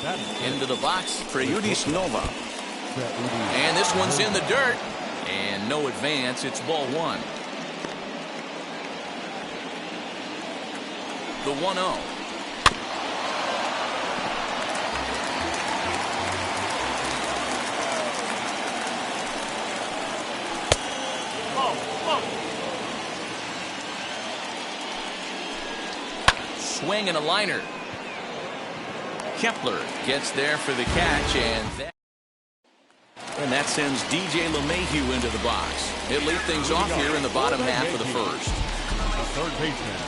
Into the box for Udis Nova. And this one's in the dirt. And no advance. It's ball one. The 1-0. Swing and a liner. Kepler gets there for the catch, and that sends DJ LeMahieu into the box. It leads things off here in the bottom half of the first. Third baseman.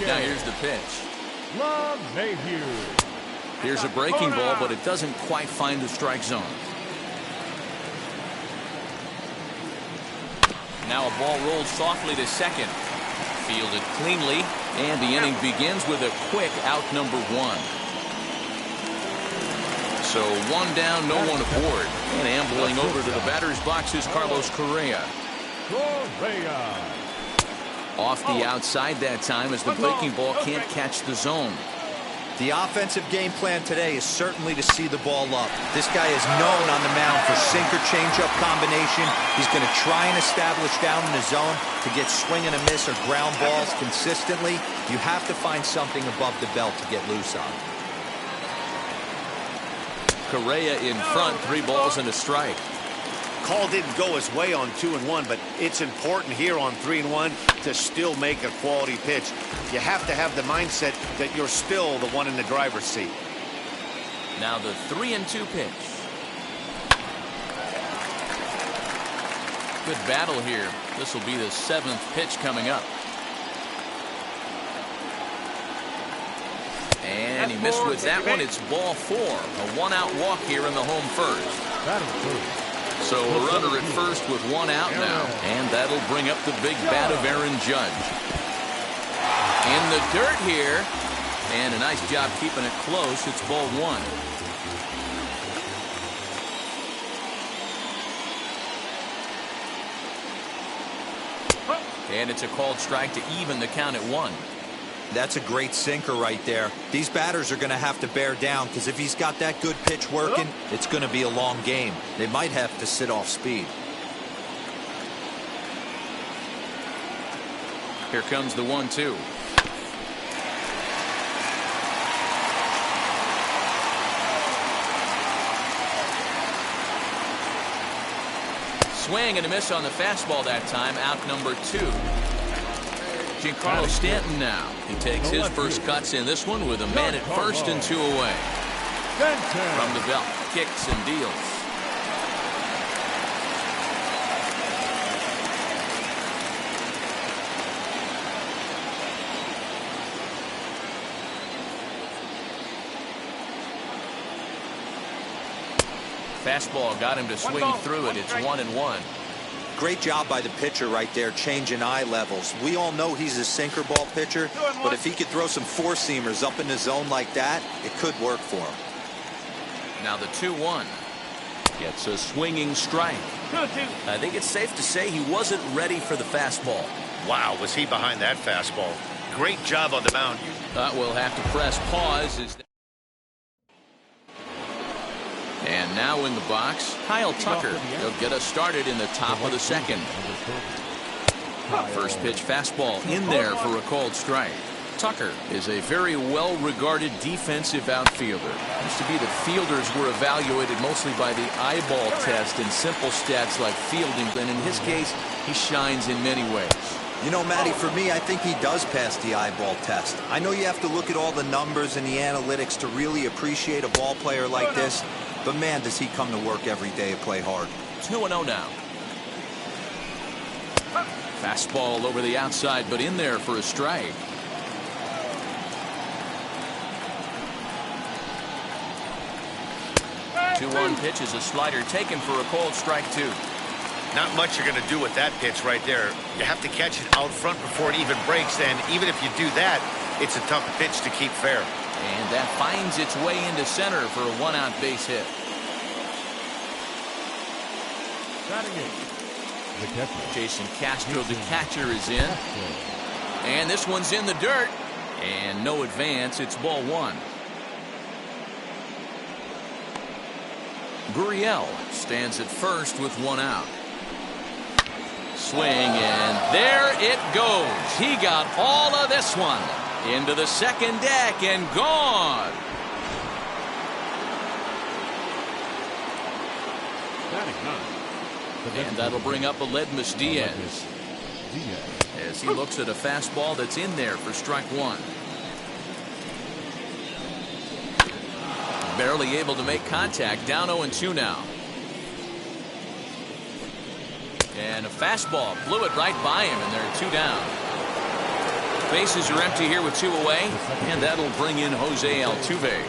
Now here's the pitch. LeMahieu. Here's a breaking ball, but it doesn't quite find the strike zone. Now a ball rolls softly to second. Fielded cleanly, and the inning begins with a quick out number one. So one down, no one aboard. And ambling over to the batter's box is Carlos Correa. Off the outside that time as the breaking ball can't catch the zone. The offensive game plan today is certainly to see the ball up. This guy is known on the mound for sinker changeup combination. He's going to try and establish down in the zone to get swing and a miss or ground balls consistently. You have to find something above the belt to get loose on. Correa in front, 3 balls and a strike. Call didn't go his way on 2-1, but it's important here on 3-1 to still make a quality pitch. You have to have the mindset that you're still the one in the driver's seat. Now the 3-2 pitch. Good battle here. This will be the 7th pitch coming up. And he missed with that one. It's ball 4. A 1-out walk here in the home first. So a runner at first with 1 out now. And that'll bring up the big bat of Aaron Judge. In the dirt here. And a nice job keeping it close. It's ball 1. And it's a called strike to even the count at 1. That's a great sinker right there. These batters are going to have to bear down because if he's got that good pitch working, it's going to be a long game. They might have to sit off speed. Here comes the 1-2. Swing and a miss on the fastball that time. Out number 2. Giancarlo Stanton now. He takes his first cuts in this one with a man at first and 2 away. From the belt, kicks and deals. Fastball got him to swing through it. It's 1-1. Great job by the pitcher right there, changing eye levels. We all know he's a sinker ball pitcher, but if he could throw some four-seamers up in the zone like that, it could work for him. Now the 2-1. Gets a swinging strike. I think it's safe to say he wasn't ready for the fastball. Wow, was he behind that fastball. Great job on the mound. We'll have to press pause. And now in the box, Kyle Tucker. He'll get us started in the top of the second. First pitch fastball in there for a called strike. Tucker is a very well-regarded defensive outfielder. Used to be that fielders were evaluated mostly by the eyeball test and simple stats like fielding. And in his case, he shines in many ways. You know, Matty, for me, I think he does pass the eyeball test. I know you have to look at all the numbers and the analytics to really appreciate a ball player like this. But, man, does he come to work every day and play hard. 2-0 now. Fastball over the outside, but in there for a strike. The 2-1 pitch is a slider taken for a called strike 2. Not much you're going to do with that pitch right there. You have to catch it out front before it even breaks, and even if you do that, it's a tough pitch to keep fair. And that finds its way into center for a 1-out base hit. Jason Castro, the catcher, is in. And this one's in the dirt. And no advance. It's ball 1. Gurriel stands at first with one out. Swing, and there it goes. He got all of this one. Into the second deck and gone. And that'll bring up Aledmys Diaz as he looks at a fastball that's in there for strike one. Barely able to make contact. Down 0-2 now. And a fastball blew it right by him, and there are two down. Bases are empty here with two away, and that'll bring in Jose Altuve.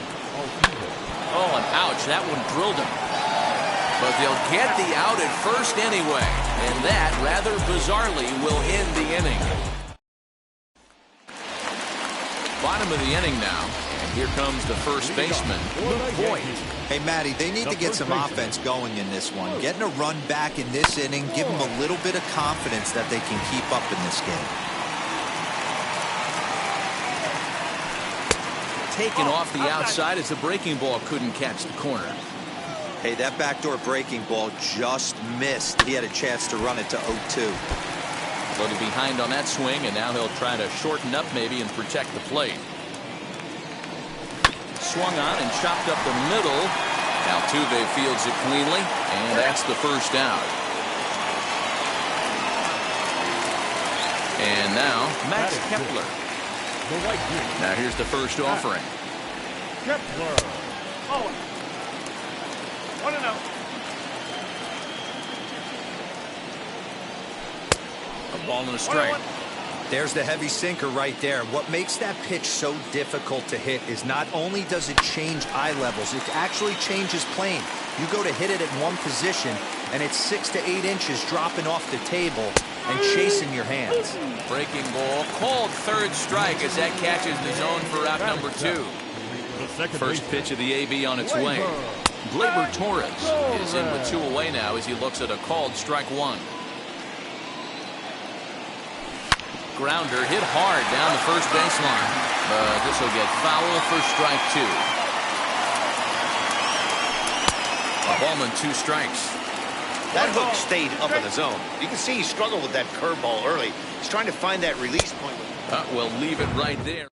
Oh, and ouch, that one drilled him. But they'll get the out at first anyway, and that, rather bizarrely, will end the inning. Bottom of the inning now, and here comes the first baseman, Luke Voit. Hey, Matty, they need to get some offense going in this one. Getting a run back in this inning, give them a little bit of confidence that they can keep up in this game. Taken off the outside as the breaking ball couldn't catch the corner. Hey, that backdoor breaking ball just missed. He had a chance to run it to 0-2. A little behind on that swing, and now he'll try to shorten up maybe and protect the plate. Swung on and chopped up the middle. Altuve fields it cleanly, and that's the first out. And now Max Kepler. Now here's the first offering. Kepler. Oh. 1-0. A ball and a strike. There's the heavy sinker right there. What makes that pitch so difficult to hit is not only does it change eye levels, it actually changes plane. You go to hit it at one position, and it's 6 to 8 inches dropping off the table and chasing your hands. Breaking ball, called third strike as that catches the zone for out number 2. First pitch of the AB on its way. Gleyber Torres is in with 2 away now as he looks at a called strike one. Grounder hit hard down the first baseline, but this will get foul for strike 2. A ball and 2 strikes. That hook stayed up in the zone. You can see he struggled with that curveball early. He's trying to find that release point. We'll leave it right there.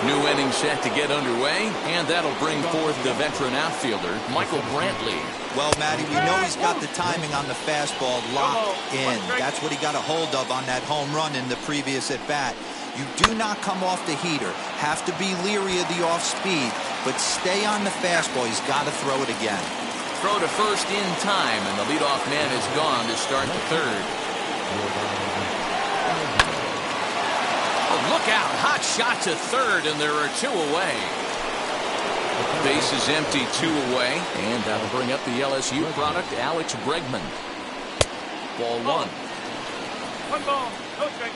New inning set to get underway, and that'll bring forth the veteran outfielder, Michael Brantley. Well, Matty, we know he's got the timing on the fastball locked in. That's what he got a hold of on that home run in the previous at-bat. You do not come off the heater. Have to be leery of the off-speed, but stay on the fastball. He's got to throw it again. Throw to first in time, and the leadoff man is gone to start the third. Look out, hot shot to third, and there are 2 away. Base is empty, 2 away, and that'll bring up the LSU product, Alex Bregman. Ball 1. 1 ball, no strike.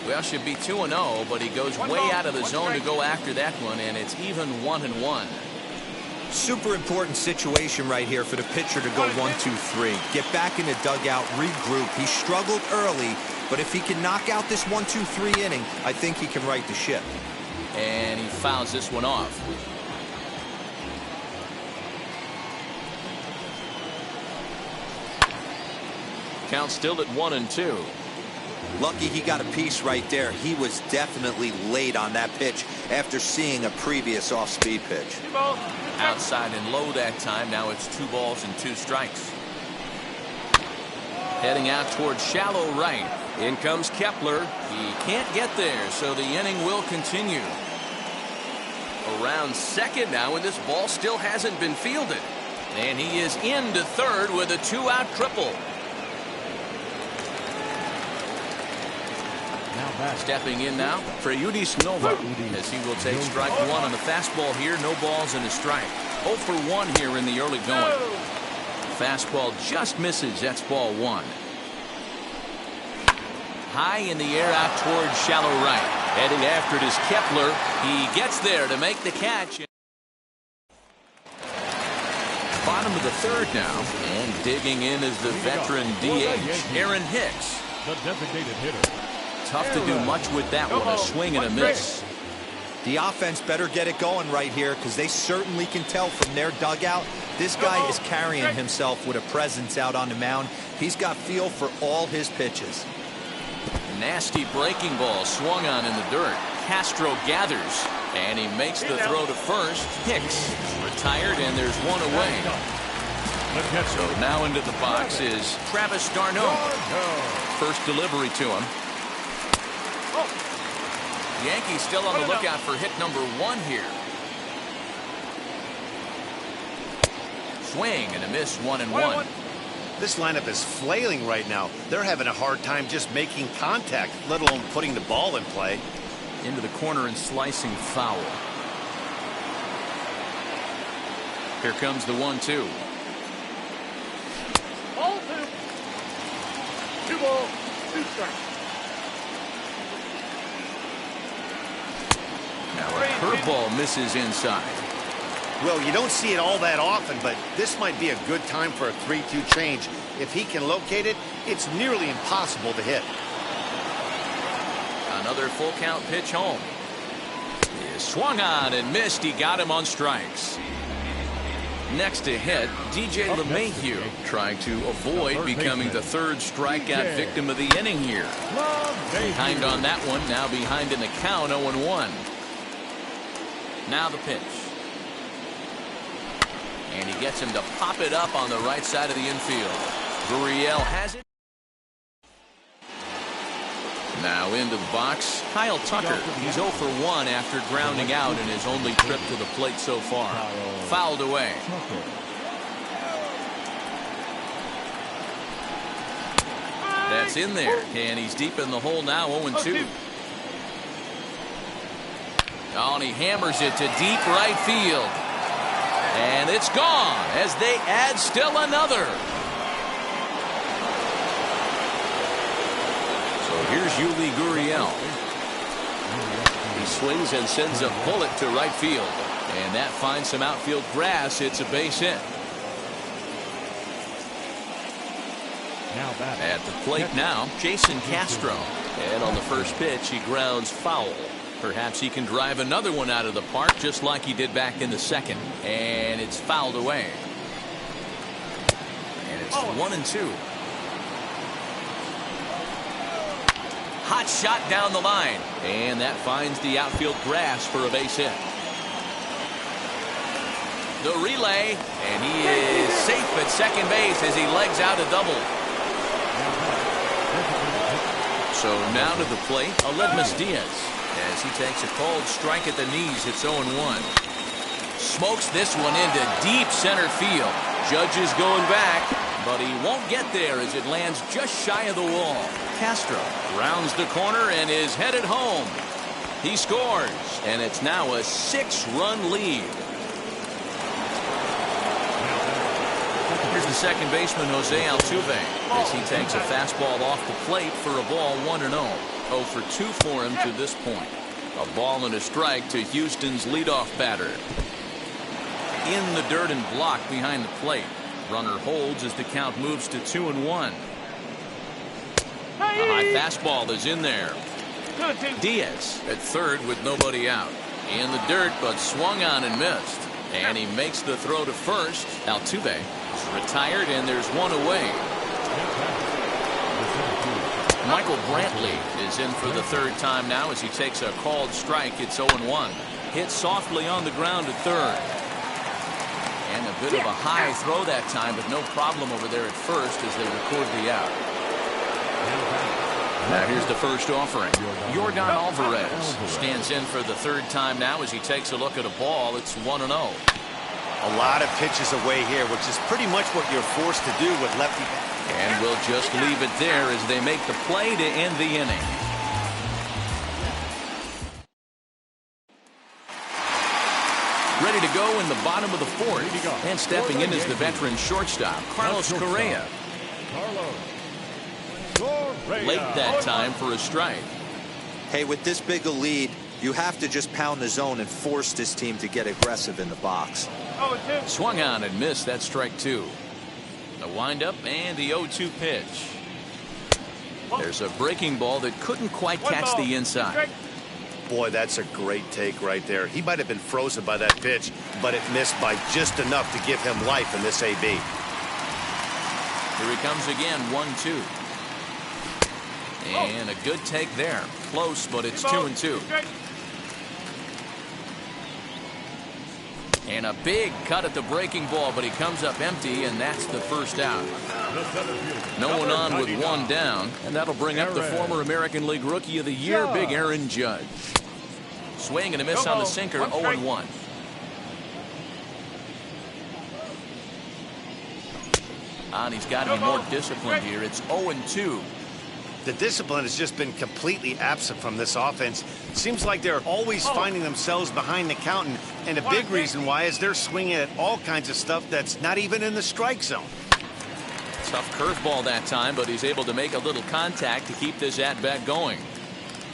Well, should be 2-0, but he goes way out of the zone to go after that one, and it's even 1-1. Super important situation right here for the pitcher to go 1-2-3. Get back in the dugout, regroup. He struggled early, but if he can knock out this 1-2-3 inning, I think he can right the ship. And he fouls this one off. Count still at 1-2. Lucky he got a piece right there. He was definitely late on that pitch after seeing a previous off-speed pitch. Outside and low that time. Now it's 2 balls and 2 strikes. Heading out towards shallow right. In comes Kepler. He can't get there, so the inning will continue. Around second now, and this ball still hasn't been fielded. And he is into third with a 2-out triple. Stepping in now, Freudis Nova, as he will take strike 1 on the fastball here. No balls and a strike. 0 for 1 here in the early going. Fastball just misses. That's ball 1. High in the air out towards shallow right. Heading after it is Kepler. He gets there to make the catch. Bottom of the third now, and digging in is the veteran DH, Aaron Hicks. The designated hitter. Tough to do much with that one. A swing and a miss. The offense better get it going right here because they certainly can tell from their dugout this guy is carrying himself with a presence out on the mound. He's got feel for all his pitches. Nasty breaking ball swung on in the dirt. Castro gathers, and he makes the throw to first. Hicks retired, and there's one away. So now into the box is Travis d'Arnaud. First delivery to him. Yankees still on the lookout for hit number 1 here. Swing and a miss, 1-1. This lineup is flailing right now. They're having a hard time just making contact, let alone putting the ball in play. Into the corner and slicing foul. Here comes the 1-2. Ball 2. 2 balls, 2 strikes. Now a curveball misses inside. Well, you don't see it all that often, but this might be a good time for a 3-2 change. If he can locate it, it's nearly impossible to hit. Another full count pitch home. He swung on and missed. He got him on strikes. Next to hit, DJ LeMahieu trying to avoid becoming the 3rd strikeout victim of the inning here. Behind on that one, now behind in the count, 0-1. Now the pitch. And he gets him to pop it up on the right side of the infield. Gurriel has it. Now into the box, Kyle Tucker. He's 0 for 1 after grounding out in his only trip to the plate so far. Fouled away. That's in there, and he's deep in the hole now, 0-2. Oh, and he hammers it to deep right field. And it's gone as they add still another. So here's Yuli Gurriel. He swings and sends a bullet to right field. And that finds some outfield grass. It's a base hit. At the plate now, Jason Castro. And on the first pitch, he grounds foul. Perhaps he can drive another one out of the park just like he did back in the second. And it's fouled away. And it's 1-2. Hot shot down the line. And that finds the outfield grass for a base hit. The relay. And he is safe at second base as he legs out a double. So now to the plate, Aledmys Diaz. As he takes a cold strike at the knees, it's 0-1. Smokes this one into deep center field. Judge is going back, but he won't get there as it lands just shy of the wall. Castro rounds the corner and is headed home. He scores, and it's now a 6-run lead. Here's the second baseman, Jose Altuve, as he takes a fastball off the plate for a ball, 1-0. 0 for 2 for him to this point. A ball and a strike to Houston's leadoff batter. In the dirt and blocked behind the plate. Runner holds as the count moves to 2-1. A high fastball is in there. Diaz at third with nobody out. In the dirt, but swung on and missed. And he makes the throw to first. Altuve is retired, and there's one away. Michael Brantley is in for the 3rd time now as he takes a called strike. It's 0-1. Hit softly on the ground at third. And a bit of a high throw that time, but no problem over there at first as they record the out. Now here's the first offering. Yordan Alvarez stands in for the 3rd time now as he takes a look at a ball. It's 1-0. A lot of pitches away here, which is pretty much what you're forced to do with lefty. And we'll just leave it there as they make the play to end the inning. Ready to go in the bottom of the 4th. And stepping in is the veteran shortstop, Carlos Correa. Late that time for a strike. Hey, with this big a lead, you have to just pound the zone and force this team to get aggressive in the box. Swung on and missed. That strike 2. The windup and the 0-2 pitch. There's a breaking ball that couldn't quite catch the inside. Boy, that's a great take right there. He might have been frozen by that pitch, but it missed by just enough to give him life in this AB. Here he comes again, 1-2. And a good take there. Close, but it's 2-2. And a big cut at the breaking ball, but he comes up empty, and that's the first out. No one on with one down, and that'll bring up the former American League Rookie of the Year, Big Aaron Judge. Swing and a miss on the sinker, 0-1. And he's got to be more disciplined here. It's 0-2. The discipline has just been completely absent from this offense. Seems like they're always finding themselves behind the count, and a big reason why is they're swinging at all kinds of stuff that's not even in the strike zone. Tough curveball that time, but he's able to make a little contact to keep this at-bat going.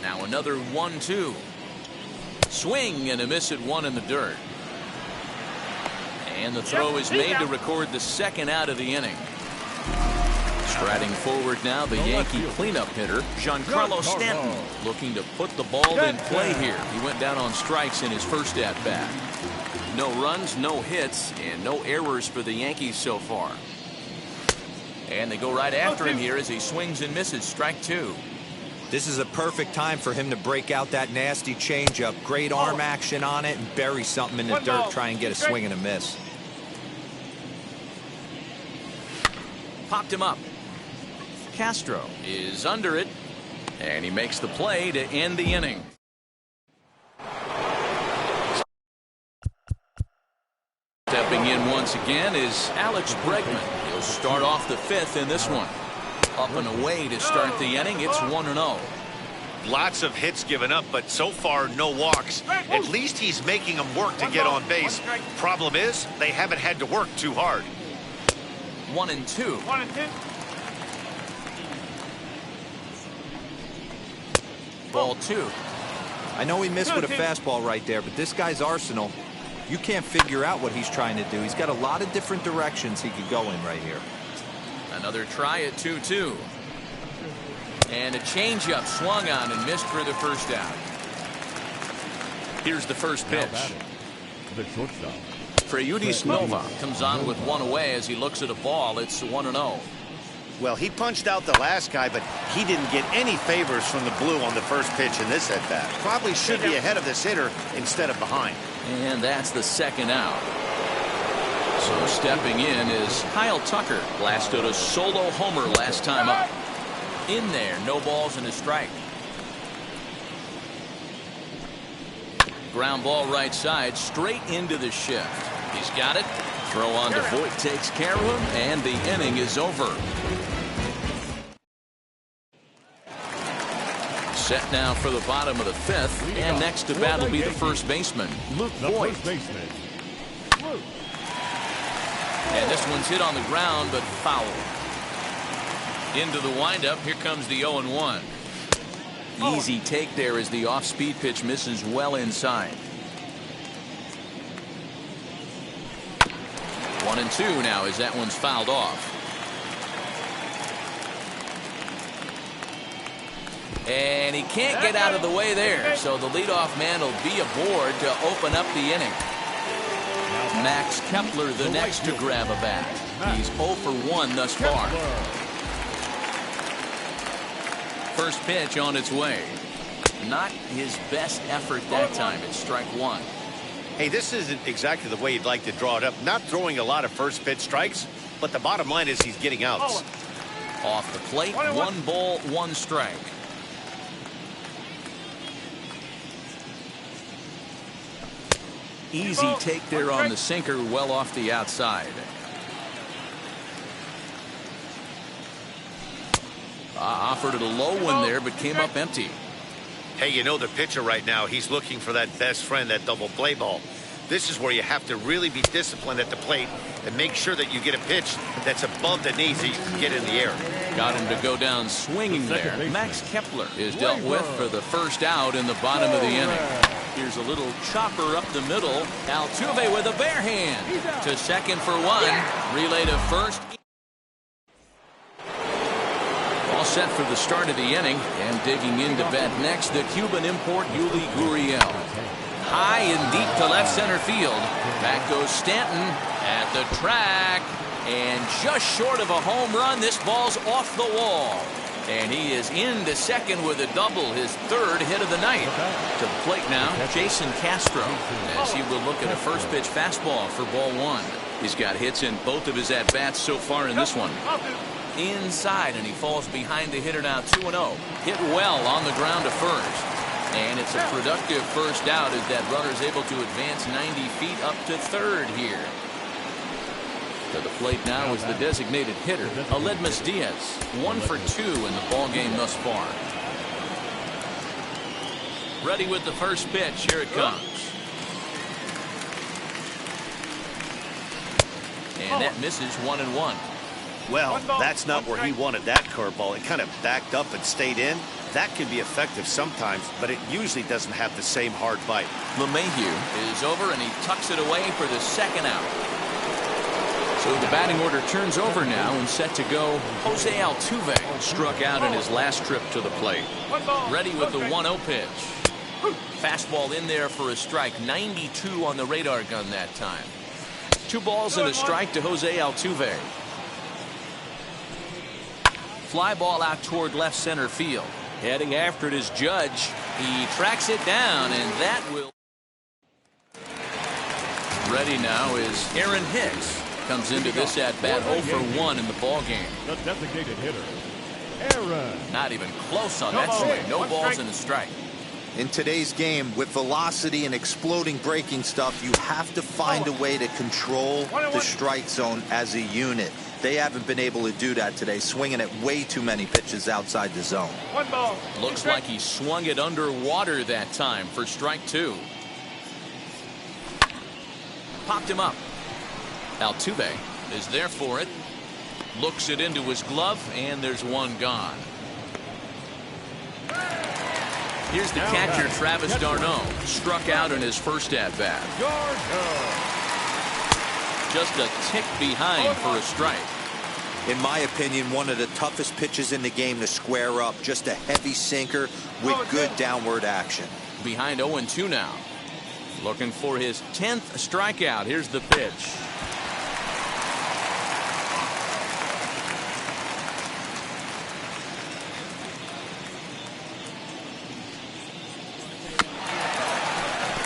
Now another 1-2. Swing and a miss at one in the dirt. And the throw is made to record the second out of the inning. Striding forward now, the Yankee cleanup hitter, Giancarlo Stanton, looking to put the ball in play here. He went down on strikes in his first at-bat. No runs, no hits, and no errors for the Yankees so far. And they go right after him here as he swings and misses. Strike two. This is a perfect time for him to break out that nasty changeup. Great arm action on it and bury something in the dirt. Try and get a swing and a miss. Popped him up. Castro is under it, and he makes the play to end the inning. Stepping in once again is Alex Bregman. He'll start off the fifth in this one. Up and away to start the inning. It's 1-0. Lots of hits given up, but so far no walks. At least he's making them work to get on base. Problem is, they haven't had to work too hard. 1-2. Ball two. I know he missed with a fastball right there, but this guy's arsenal, you can't figure out what he's trying to do. He's got a lot of different directions he could go in right here. Another try at 2-2. And a changeup swung on and missed for the first out. Here's the first pitch. Freyudis Nova comes on with one away as he looks at a ball. It's 1-0. Well, he punched out the last guy, but he didn't get any favors from the blue on the first pitch in this at-bat. Probably should be ahead of this hitter instead of behind. And that's the second out. So stepping in is Kyle Tucker. Blasted a solo homer last time up. In there, no balls and a strike. Ground ball right side, straight into the shift. He's got it. Throw on to Voit takes care of him, and the inning is over. Set now for the bottom of the fifth, and next to bat will be the first baseman, Voit. And this one's hit on the ground, but foul. Into the windup, here comes the 0-1. Easy take there as the off-speed pitch misses well inside. 1-2 now as that one's fouled off. And he can't get out of the way there, so the leadoff man will be aboard to open up the inning. Max Kepler the next to grab a bat. He's 0 for 1 thus far. First pitch on its way. Not his best effort that time. It's strike one. Hey, this isn't exactly the way you'd like to draw it up. Not throwing a lot of first pitch strikes, but the bottom line is he's getting outs. Off the plate, 1 ball, 1 strike. Easy take there on the sinker, well off the outside. Offered it a low one there, but came up empty. Hey, you know the pitcher right now, he's looking for that best friend, that double play ball. This is where you have to really be disciplined at the plate and make sure that you get a pitch that's above the knees so you can get in the air. Got him to go down swinging there. Max Kepler is dealt with for the first out in the bottom of the inning. Here's a little chopper up the middle. Altuve with a bare hand to second for 1. Relay to first. All set for the start of the inning, and digging into bat next, the Cuban import Yuli Gurriel. High and deep to left center field. Back goes Stanton at the track, and just short of a home run. This ball's off the wall, and he is into second with a double, his third hit of the night. To the plate now, Jason Castro, as he will look at a first pitch fastball for ball one. He's got hits in both of his at-bats so far in this one. Inside, and he falls behind the hitter now, 2-0. Hit well on the ground to first. And it's a productive first out as that runner is able to advance 90 feet up to third here. To the plate now is the designated hitter, Aledmus Diaz. 1 for 2 in the ball game thus far. Ready with the first pitch. Here it comes. And that misses 1-1. Well, that's not where he wanted that curveball. It kind of backed up and stayed in. That can be effective sometimes, but it usually doesn't have the same hard bite. LeMahieu is over, and he tucks it away for the second out. So the batting order turns over now, and set to go. Jose Altuve struck out in his last trip to the plate. Ready with the 1-0 pitch. Fastball in there for a strike. 92 on the radar gun that time. 2 balls and a strike to Jose Altuve. Fly ball out toward left center field. Heading after it is Judge. He tracks it down, and that will. Ready now is Aaron Hicks. Comes into this at bat 0 for 1 in the ball game. The designated hitter, Aaron. Not even close on that swing. No balls and a strike. In today's game, with velocity and exploding breaking stuff, you have to find a way to control the strike zone as a unit. They haven't been able to do that today, swinging at way too many pitches outside the zone. Looks like he swung it underwater that time for strike 2. Popped him up. Altuve is there for it. Looks it into his glove, and there's one gone. Here's the catcher, Travis d'Arnaud. Struck out in his first at-bat. Just a tick behind for a strike. In my opinion, one of the toughest pitches in the game to square up. Just a heavy sinker with good downward action. Behind 0-2 now. Looking for his 10th strikeout. Here's the pitch.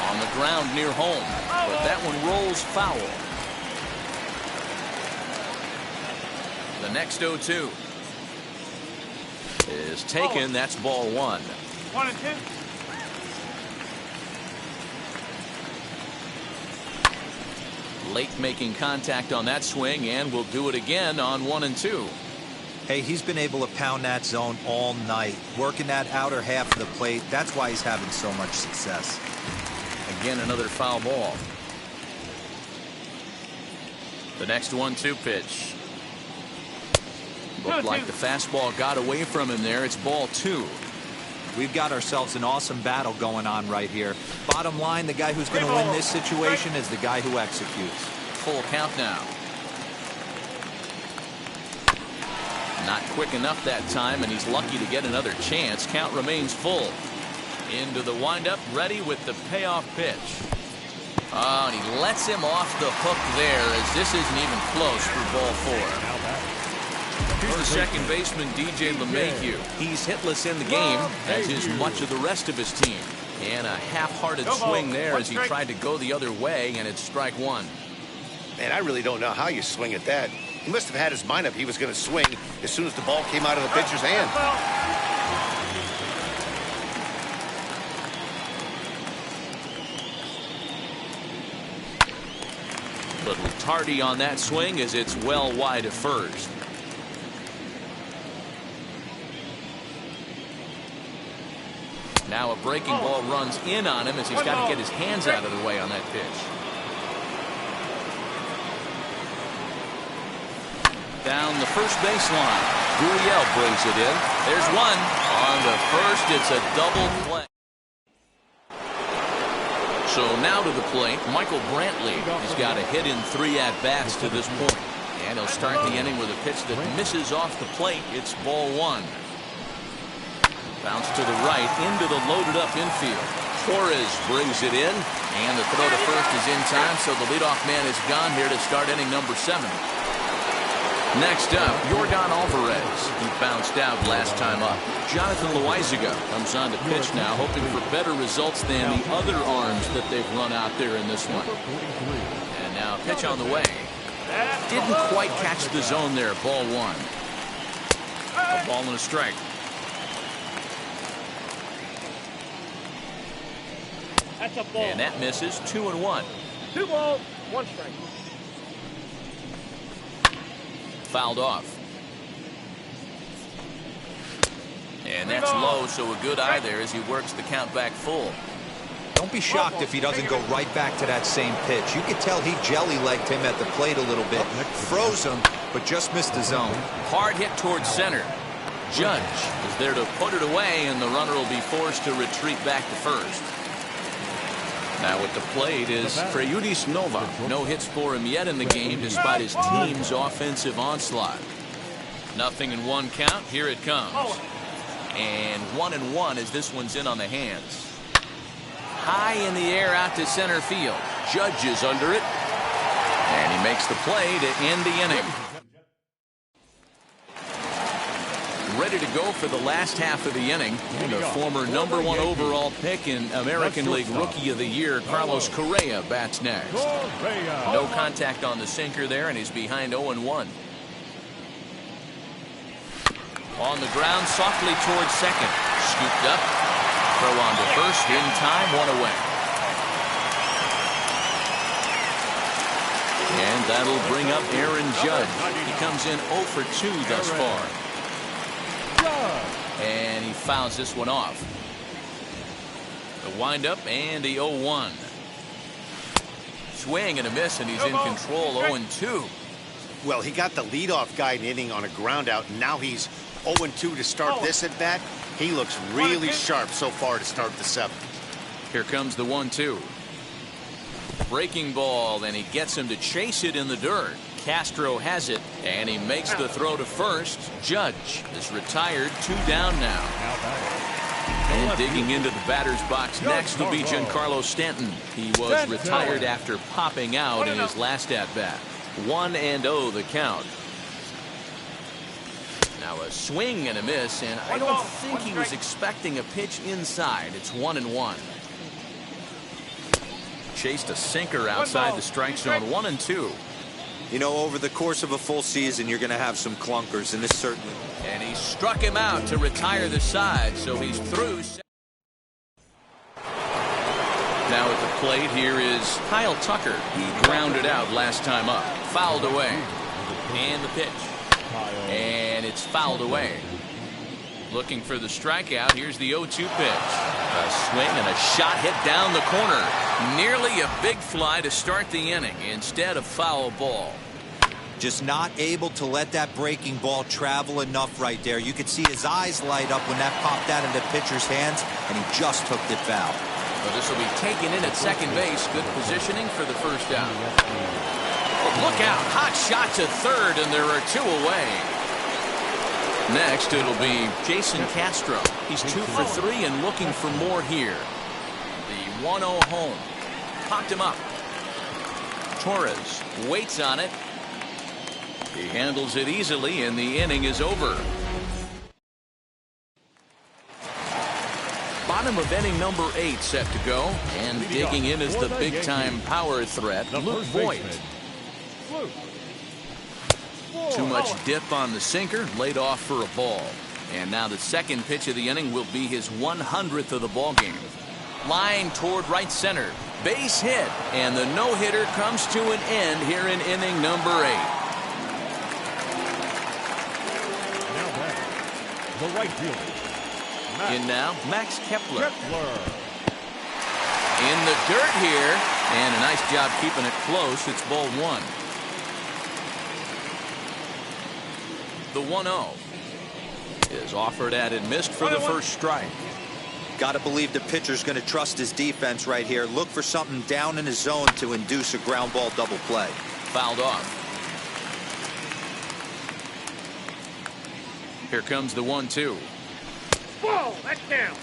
On the ground near home, but that one rolls foul. The next 0-2 is taken. That's ball 1. 1-2. Late making contact on that swing, and will do it again on 1-2. Hey, he's been able to pound that zone all night, working that outer half of the plate. That's why he's having so much success. Again, another foul ball. The next 1-2 pitch. Looked like the fastball got away from him there. It's ball 2. We've got ourselves an awesome battle going on right here. Bottom line, the guy who's going to win this situation is the guy who executes. Full count now. Not quick enough that time, and he's lucky to get another chance. Count remains full. Into the windup, ready with the payoff pitch. Oh, and he lets him off the hook there, as this isn't even close for ball 4. Here's the second baseman, DJ LeMahieu. He's hitless in the game, as is much of the rest of his team. And a half-hearted swing there as he tried to go the other way, and it's strike 1. Man, I really don't know how you swing at that. He must have had his mind up he was going to swing as soon as the ball came out of the pitcher's hand. Little tardy on that swing as it's well wide of first. Now a breaking ball runs in on him as he's got to get his hands out of the way on that pitch. Down the first baseline. Gurriel brings it in. There's one. On the first, it's a double play. So now to the plate, Michael Brantley. He's got a hit in 3 at-bats to this point. And he'll start the inning with a pitch that misses off the plate. It's ball 1. Bounce to the right into the loaded up infield. Torres brings it in, and the throw to first is in time, so the leadoff man is gone here to start inning number 7. Next up, Yordan Alvarez. He bounced out last time up. Jonathan Loaizaga comes on to pitch now, hoping for better results than the other arms that they've run out there in this one. And now pitch on the way. Didn't quite catch the zone there. Ball 1. A ball and a strike. That's a ball. And that misses. 2-1. 2 balls, 1 strike. Fouled off. And that's low, so a good eye there as he works the count back full. Don't be shocked if he doesn't go right back to that same pitch. You could tell he jelly-legged him at the plate a little bit. Froze him, but just missed the zone. Hard hit towards center. Judge is there to put it away, and the runner will be forced to retreat back to first. Now at the plate is Freyudis Nova. No hits for him yet in the game despite his team's offensive onslaught. 0-1 count. Here it comes. And 1-1 as this one's in on the hands. High in the air out to center field. Judge is under it. And he makes the play to end the inning. Ready to go for the last half of the inning. And the former #1 overall pick in American League Rookie of the Year, Carlos Correa, bats next. No contact on the sinker there, and he's behind 0-1. On the ground, softly towards second. Scooped up. Throw on to first. In time, 1 away. And that'll bring up Aaron Judge. He comes in 0 for 2 thus far. And he fouls this one off. The windup and the 0-1. Swing and a miss, and he's in control. 0-2. Well, he got the leadoff guy in inning on a ground out, and now he's 0-2 to start this at bat. He looks really sharp so far to start the 7th. Here comes the 1-2. Breaking ball, and he gets him to chase it in the dirt. Castro has it, and he makes the throw to first. Judge is retired. 2 down now. And digging into the batter's box next will be Giancarlo Stanton. He was retired after popping out in his last at-bat. 1-0 the count. Now a swing and a miss, and I don't think he was expecting a pitch inside. It's 1-1. Chased a sinker outside the strike zone. 1-2. You know, over the course of a full season, you're going to have some clunkers, and this certainly. And he struck him out to retire the side, so he's through. Now at the plate, here is Kyle Tucker. He grounded out last time up. Fouled away. And the pitch. And it's fouled away. Looking for the strikeout. Here's the 0-2 pitch. A swing and a shot hit down the corner. Nearly a big fly to start the inning. Instead, a foul ball. Just not able to let that breaking ball travel enough right there. You could see his eyes light up when that popped out into the pitcher's hands, and he just hooked it foul. Well, this will be taken in at second base. Good positioning for the first out. Oh, look out. Hot shot to third, and there are 2 away. Next, it'll be Jason Castro. He's 2 for 3 and looking for more here. The 1-0 home. Popped him up. Torres waits on it. He handles it easily, and the inning is over. Bottom of inning number 8 set to go. And digging in is the big-time power threat, Luke Voigt. Too much dip on the sinker, laid off for a ball. And now the second pitch of the inning will be his 100th of the ball game. Line toward right center. Base hit. And the no-hitter comes to an end here in inning number 8. Now back, the right fielder. In now, Max Kepler. In the dirt here. And a nice job keeping it close. It's ball 1. The 1-0 is offered at and missed for the first strike. Got to believe the pitcher's going to trust his defense right here. Look for something down in his zone to induce a ground ball double play. Fouled off. Here comes the 1-2. Ball, that counts.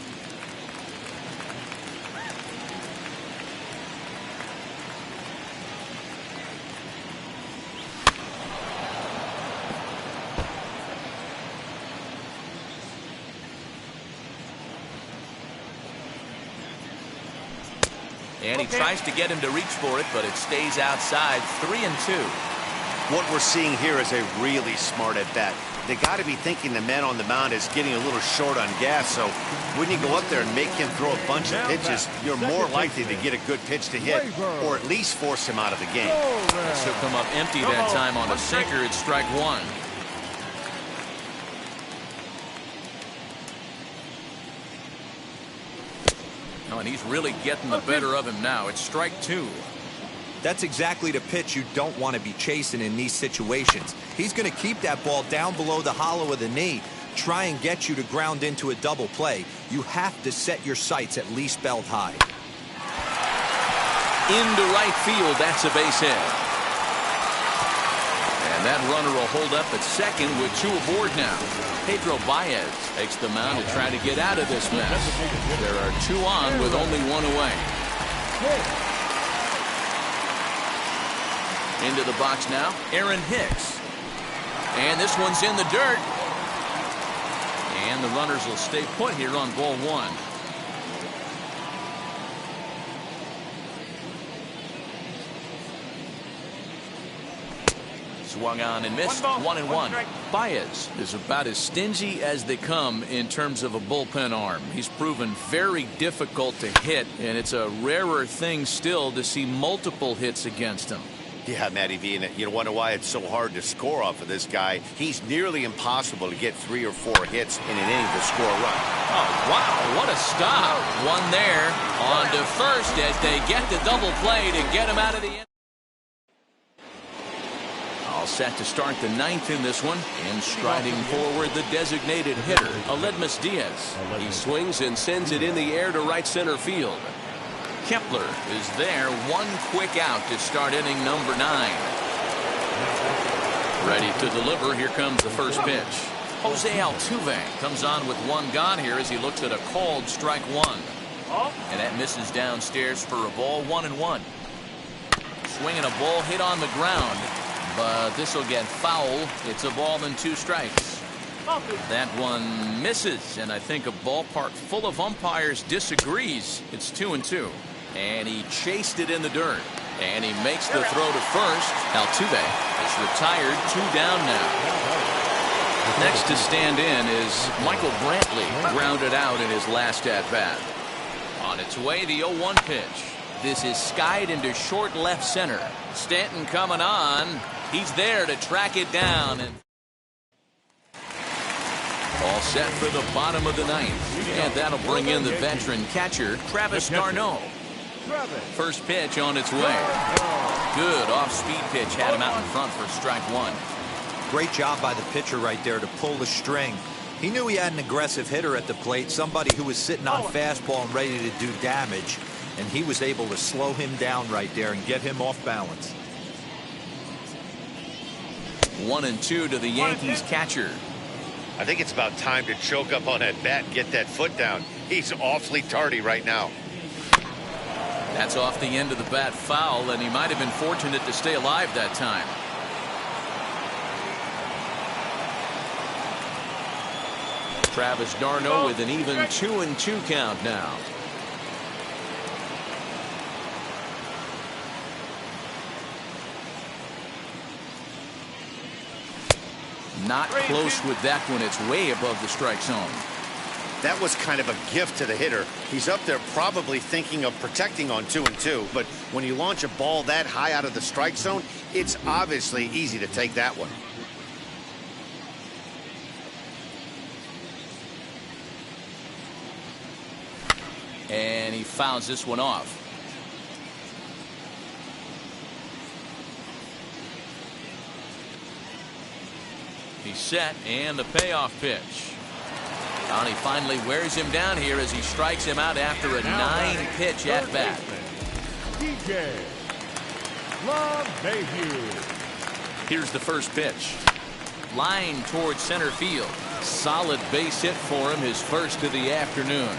And he tries to get him to reach for it, but it stays outside. 3-2. What we're seeing here is a really smart at bat. They got to be thinking the man on the mound is getting a little short on gas, so when you go up there and make him throw a bunch of pitches, you're more likely to get a good pitch to hit, or at least force him out of the game. This will come up empty that time on a sinker. It's strike one. Oh, and he's really getting the better of him now. It's strike two. That's exactly the pitch you don't want to be chasing in these situations. He's going to keep that ball down below the hollow of the knee, try and get you to ground into a double play. You have to set your sights at least belt high. Into right field, that's a base hit. And that runner will hold up at second with two aboard now. Pedro Baez takes the mound to try to get out of this mess. There are two on with only one away. Into the box now, Aaron Hicks. And this one's in the dirt. And the runners will stay put here on ball one. Swung on and missed. 1-1. Baez is about as stingy as they come in terms of a bullpen arm. He's proven very difficult to hit, and it's a rarer thing still to see multiple hits against him. Yeah, Matty V, and you wonder why it's so hard to score off of this guy. He's nearly impossible to get 3 or 4 hits in an inning to score a run. Oh, wow, what a stop. One there on to first as they get the double play to get him out of the inning. All set to start the 9th in this one, and striding forward the designated hitter, Aledmus Diaz. He swings and sends it in the air to right center field. Kepler is there, one quick out to start inning number 9. Ready to deliver. Here comes the first pitch. Jose Altuve comes on with one gone here as he looks at a called strike one. And that misses downstairs for a ball. 1-1. Swinging a ball hit on the ground, but this will get foul. It's a ball and 2 strikes. That one misses, and I think a ballpark full of umpires disagrees. It's 2-2. And he chased it in the dirt. And he makes the throw to first. Altuve is retired. 2 down now. Next to stand in is Michael Brantley, grounded out in his last at-bat. On its way, the 0-1 pitch. This is skied into short left center. Stanton coming on. He's there to track it down. And all set for the bottom of the 9th. And that'll bring in the veteran catcher, Travis d'Arnaud. First pitch on its way. Good off-speed pitch. Had him out in front for strike one. Great job by the pitcher right there to pull the string. He knew he had an aggressive hitter at the plate, somebody who was sitting on fastball and ready to do damage. And he was able to slow him down right there and get him off balance. 1-2 to the Yankees catcher. I think it's about time to choke up on that bat and get that foot down. He's awfully tardy right now. That's off the end of the bat foul, and he might have been fortunate to stay alive that time. Travis d'Arnaud with an even 2-2 count now. Not close with that one. It's way above the strike zone. That was kind of a gift to the hitter. He's up there probably thinking of protecting on 2-2, but when you launch a ball that high out of the strike zone, it's obviously easy to take that one. And he fouls this one off. He's set, and the payoff pitch. And he finally wears him down here as he strikes him out after a 9-pitch at bat. DJ LeMahieu. Here's the first pitch. Line towards center field. Solid base hit for him, his first of the afternoon.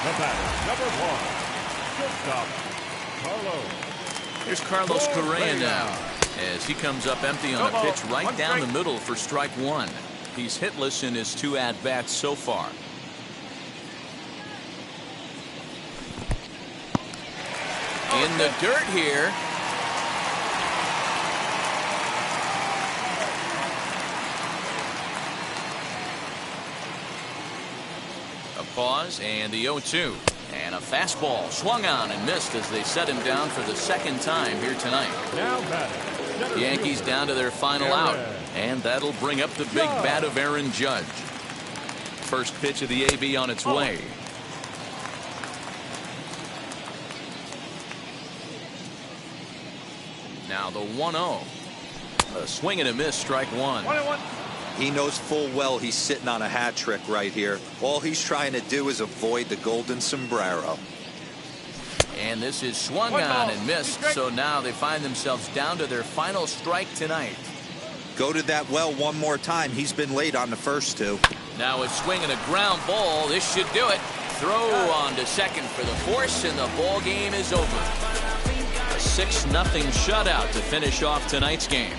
The batter, number 1, shortstop, Carlos. Here's Carlos Correa now, as he comes up empty on a pitch right down the middle for strike one. He's hitless in his 2 at-bats so far. In the dirt here. A pause and the 0-2. And a fastball swung on and missed as they set him down for the second time here tonight. Now batting, Yankees down to their final out. And that'll bring up the big bat of Aaron Judge. First pitch of the AB on its way. Now the 1-0. A swing and a miss, strike one. 1-1. He knows full well he's sitting on a hat trick right here. All he's trying to do is avoid the golden sombrero. And this is swung on and missed, so now they find themselves down to their final strike tonight. Go to that well one more time. He's been late on the first 2. Now a swing and a ground ball. This should do it. Throw on to second for the force, and the ball game is over. A 6-0 shutout to finish off tonight's game.